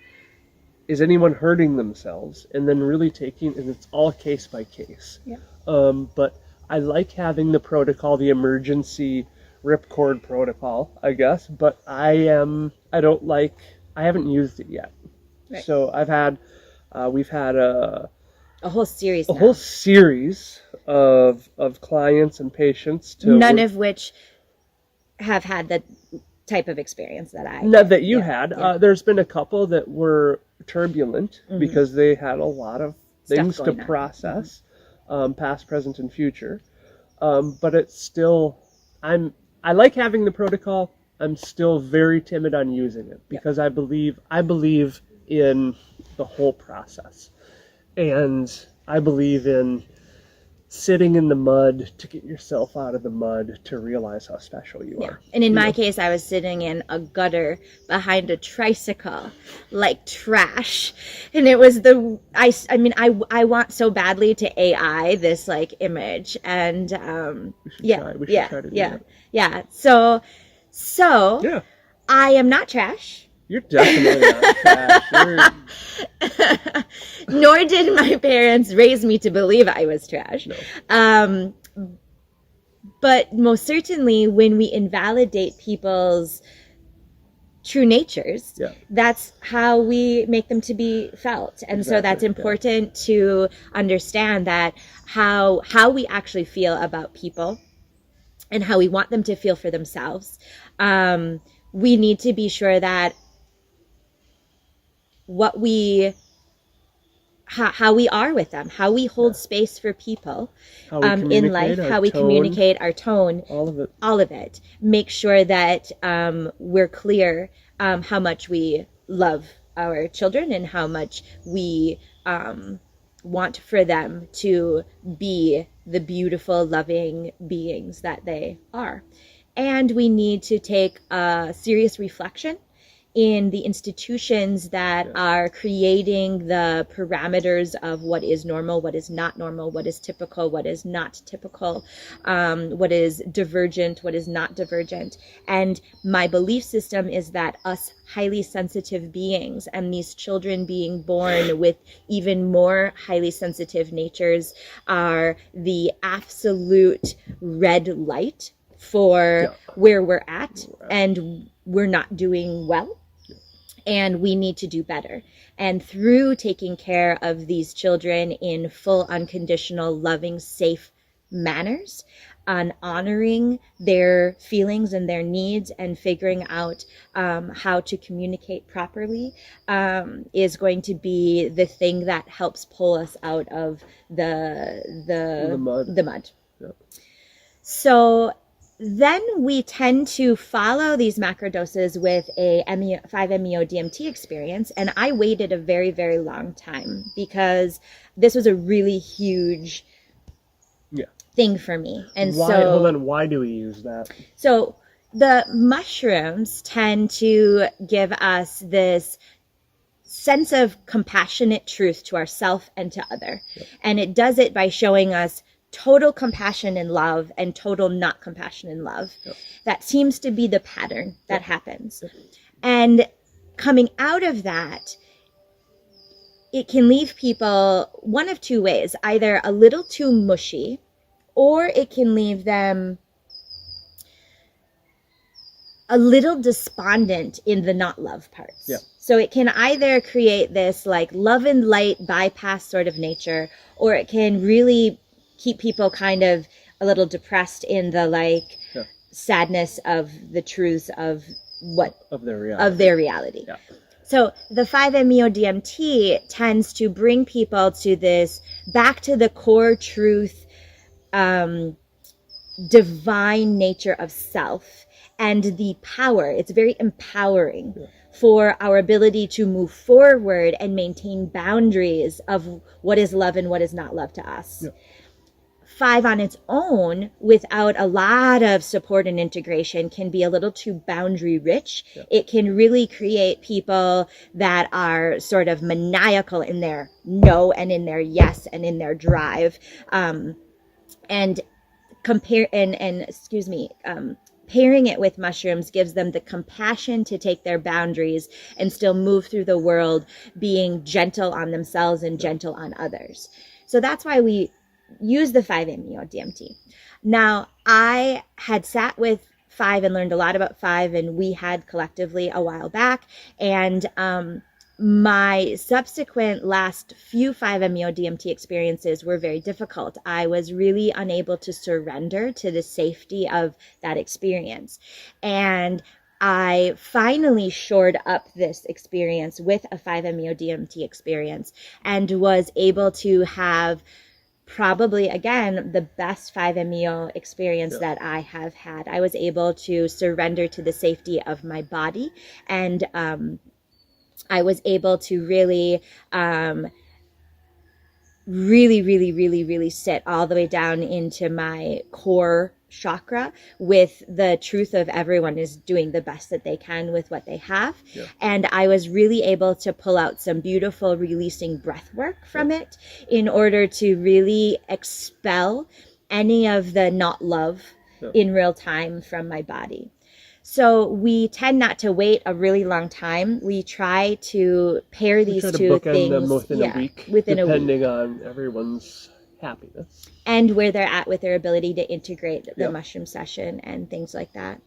Is anyone hurting themselves? And then really and it's all case by case. But I like having the protocol, the emergency ripcord protocol, I guess, but I haven't used it yet. So we've had a whole series of clients and patients, none of which have had the type of experience that you had. There's been a couple that were turbulent because they had a lot of things to process, past, present, and future. But it's still, I like having the protocol. I'm still very timid on using it because I believe in the whole process, and I believe in sitting in the mud to get yourself out of the mud to realize how special you are. And in my case, I was sitting in a gutter behind a tricycle, like trash. And it was I want so badly to AI this like image. And we should try to do that. Yeah. So I am not trash. You're definitely not trash. Nor did my parents raise me to believe I was trash. No. But most certainly when we invalidate people's true natures, that's how we make them to be felt. And so that's important to understand that how we actually feel about people and how we want them to feel for themselves. We need to be sure that how we are with them, how we hold space for people in life, how we communicate, our tone, all of it. Make sure that we're clear how much we love our children and how much we want for them to be the beautiful, loving beings that they are. And we need to take a serious reflection in the institutions that are creating the parameters of what is normal, what is not normal, what is typical, what is not typical, what is divergent, what is not divergent. And my belief system is that us highly sensitive beings and these children being born with even more highly sensitive natures are the absolute red light for where we're at, and we're not doing well. And we need to do better. And through taking care of these children in full, unconditional, loving, safe manners, on honoring their feelings and their needs and figuring out how to communicate properly is going to be the thing that helps pull us out of the mud. Yep. So then we tend to follow these macrodoses with a 5-MeO-DMT experience. And I waited a very, very long time because this was a really huge thing for me. And why do we use that? So the mushrooms tend to give us this sense of compassionate truth to ourself and to other. Yep. And it does it by showing us total compassion and love and total not compassion and love. Yep. That seems to be the pattern that happens. Yep. And coming out of that, it can leave people one of two ways, either a little too mushy, or it can leave them a little despondent in the not love parts. Yep. So it can either create this like love and light bypass sort of nature, or it can really keep people kind of a little depressed in the sadness of the truths of their reality. Yeah. So the 5-MeO-DMT tends to bring people to this back to the core truth, divine nature of self and the power. It's very empowering for our ability to move forward and maintain boundaries of what is love and what is not love to us. Yeah. 5 on its own, without a lot of support and integration, can be a little too boundary rich. Yeah. It can really create people that are sort of maniacal in their no and in their yes and in their drive. Pairing it with mushrooms gives them the compassion to take their boundaries and still move through the world being gentle on themselves and gentle on others. So that's why we use the 5-MeO-DMT. Now, I had sat with 5 and learned a lot about 5, and we had collectively a while back. And my subsequent last few 5-MeO-DMT experiences were very difficult. I was really unable to surrender to the safety of that experience. And I finally shored up this experience with a 5-MeO-DMT experience and was able to have probably, again, the best 5-MeO experience that I have had. I was able to surrender to the safety of my body, and I was able to really sit all the way down into my core chakra with the truth of everyone is doing the best that they can with what they have. Yeah. And I was really able to pull out some beautiful releasing breath work from it in order to really expel any of the not love in real time from my body. So we tend not to wait a really long time. We try to pair these two things them within a week, depending on everyone's happiness and where they're at with their ability to integrate the mushroom session and things like that.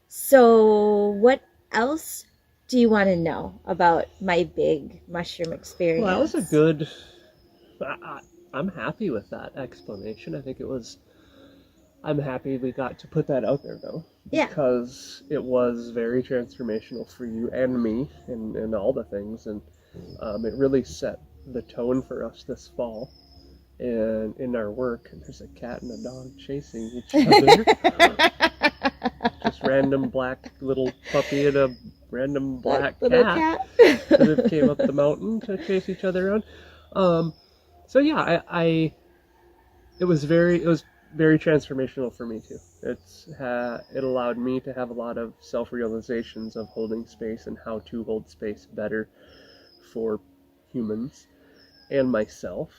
So what else do you want to know about my big mushroom experience? Well, that was a good... I'm happy with that explanation. I think it was... I'm happy we got to put that out there, though. Yeah. Because it was very transformational for you and me and all the things. And it really set the tone for us this fall. And in our work, and there's a cat and a dog chasing each other. Just random black little puppy and a random black cat that came up the mountain to chase each other around. So yeah, it was very transformational for me too. It allowed me to have a lot of self-realizations of holding space and how to hold space better for humans and myself.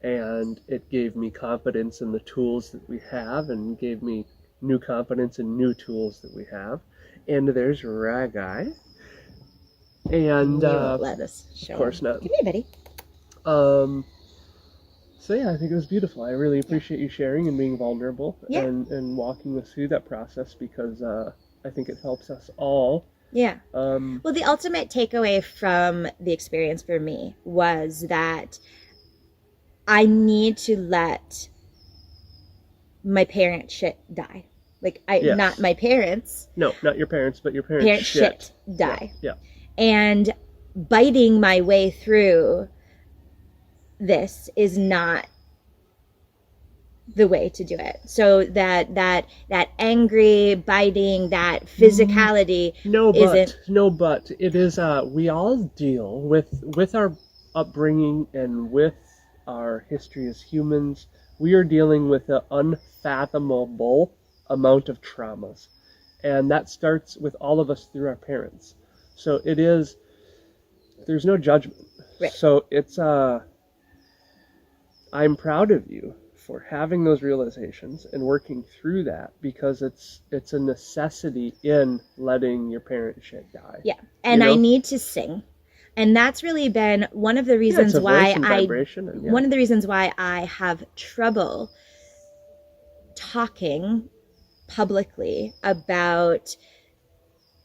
And it gave me confidence in the tools that we have, and gave me new confidence in new tools that we have. And there's Ragai. And you won't let us show of course him. not. Come here, buddy. So yeah, I think it was beautiful. I really appreciate you sharing and being vulnerable and walking us through that process, because I think it helps us all. Yeah. Well, the ultimate takeaway from the experience for me was that I need to let my parent shit die. Like, not my parents. No, not your parents, but your parents' shit die. Yeah. And biting my way through this is not the way to do it. So that angry biting, that physicality but it is we all deal with our upbringing and with our history as humans. We are dealing with an unfathomable amount of traumas, and that starts with all of us through our parents. So there's no judgment. Right. So it's I'm proud of you for having those realizations and working through that, because it's a necessity in letting your parent shit die. Yeah. And I need to sing. And that's really been one of the reasons why one of the reasons why I have trouble talking publicly about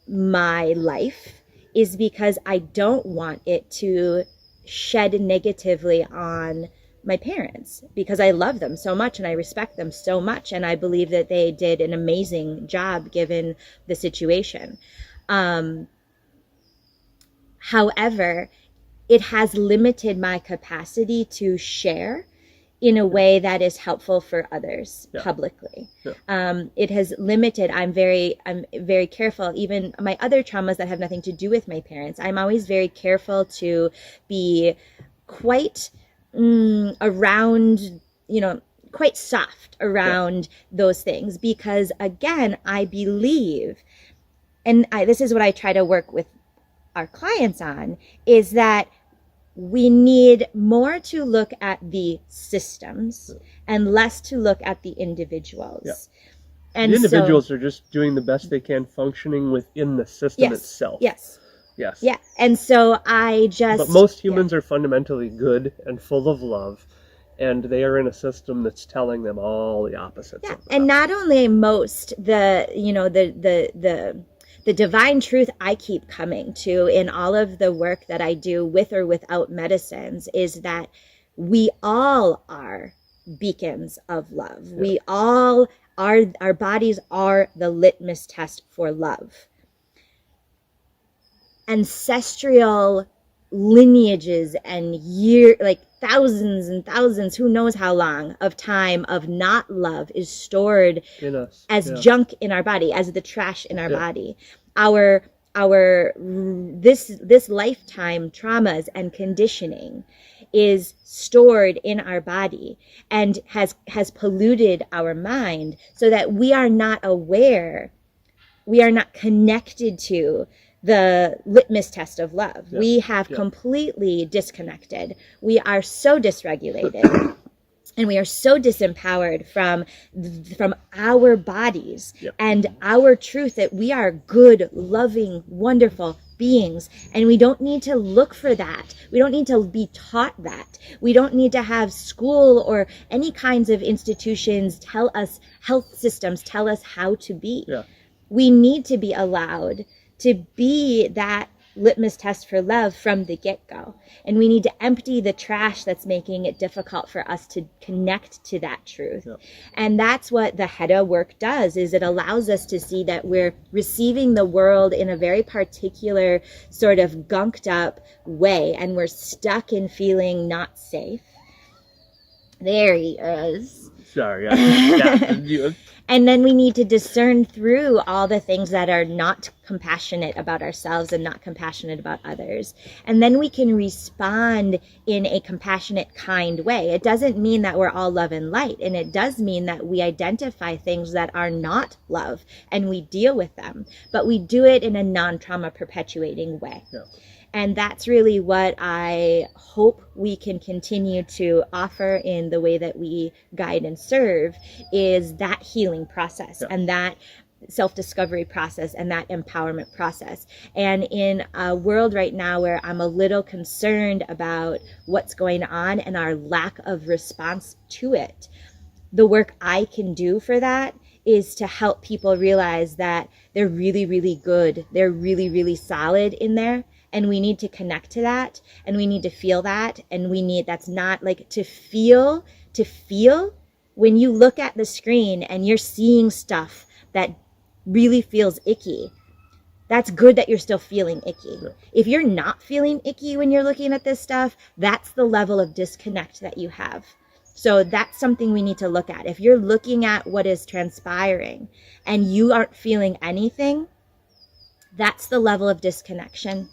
my life, is because I don't want it to shed negatively on my parents, because I love them so much and I respect them so much, and I believe that they did an amazing job given the situation. However, it has limited my capacity to share in a way that is helpful for others publicly. Yeah. It has limited. I'm very careful. Even my other traumas that have nothing to do with my parents, I'm always very careful to be quite around, quite soft around those things, because again, I believe, and this is what I try to work with our clients on, is that we need more to look at the systems and less to look at the individuals. Yeah. And the individuals are just doing the best they can, functioning within the system itself. Yes. Yes. Yeah. And so but most humans are fundamentally good and full of love, and they are in a system that's telling them all the opposites. Yeah. Of that. And not only most, the divine truth I keep coming to in all of the work that I do with or without medicines is that we all are beacons of love. Yeah. We all are, our bodies are the litmus test for love. Ancestral lineages and thousands and thousands, who knows how long, of time of not love is stored in us as junk in our body, as the trash in our body. This lifetime traumas and conditioning is stored in our body and has polluted our mind, so that we are not aware, we are not connected to the litmus test of love. Yep. We have completely disconnected. We are so dysregulated and we are so disempowered from our bodies and our truth that we are good, loving, wonderful beings. And we don't need to look for that. We don't need to be taught that. We don't need to have school or any kinds of institutions tell us, health systems tell us how to be. Yeah. We need to be allowed to be that litmus test for love from the get-go. And we need to empty the trash that's making it difficult for us to connect to that truth. Yep. And that's what the Hedda work does, is it allows us to see that we're receiving the world in a very particular sort of gunked up way, and we're stuck in feeling not safe. There he is. Sorry. Yeah. And then we need to discern through all the things that are not compassionate about ourselves and not compassionate about others. And then we can respond in a compassionate, kind way. It doesn't mean that we're all love and light. And it does mean that we identify things that are not love and we deal with them. But we do it in a non-trauma perpetuating way. Yeah. And that's really what I hope we can continue to offer in the way that we guide and serve, is that healing process and that self-discovery process and that empowerment process. And in a world right now where I'm a little concerned about what's going on and our lack of response to it, the work I can do for that is to help people realize that they're really, really good. They're really, really solid in there. And we need to connect to that, and we need to feel that, and that's not like to feel when you look at the screen and you're seeing stuff that really feels icky. That's good that you're still feeling icky. Yeah. If you're not feeling icky when you're looking at this stuff, that's the level of disconnect that you have. So that's something we need to look at. If you're looking at what is transpiring and you aren't feeling anything, that's the level of disconnection.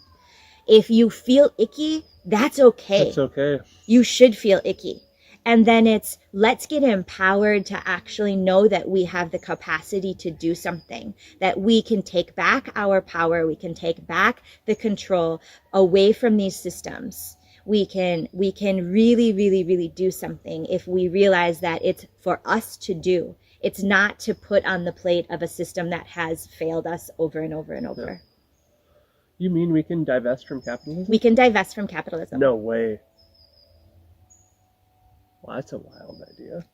If you feel icky, that's okay. It's okay. You should feel icky. And then it's, let's get empowered to actually know that we have the capacity to do something, that we can take back our power, we can take back the control away from these systems. We can really, really, really do something if we realize that it's for us to do. It's not to put on the plate of a system that has failed us over and over and over. Yeah. You mean we can divest from capitalism? We can divest from capitalism. No way. Well, that's a wild idea.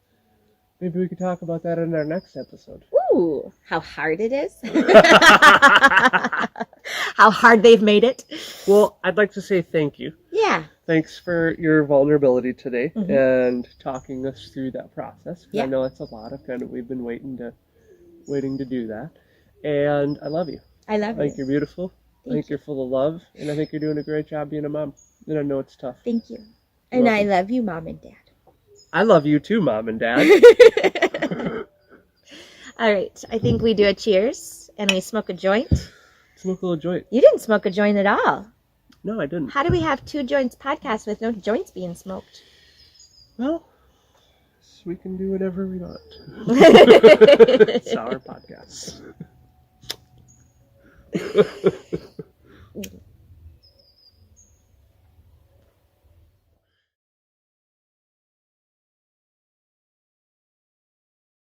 Maybe we could talk about that in our next episode. Ooh, how hard it is. How hard they've made it. Well, I'd like to say thank you. Yeah. Thanks for your vulnerability today and talking us through that process. Yeah. I know it's a lot of we've been waiting to do that. And I love you. I love you. I think you're beautiful. I think you're full of love, and I think you're doing a great job being a mom. And I know it's tough. Thank you. And I love you, Mom and Dad. I love you too, Mom and Dad. All right. I think we do a cheers, and we smoke a joint. Smoke a little joint. You didn't smoke a joint at all. No, I didn't. How do we have 2 joints podcast with no joints being smoked? Well, we can do whatever we want. It's our podcast.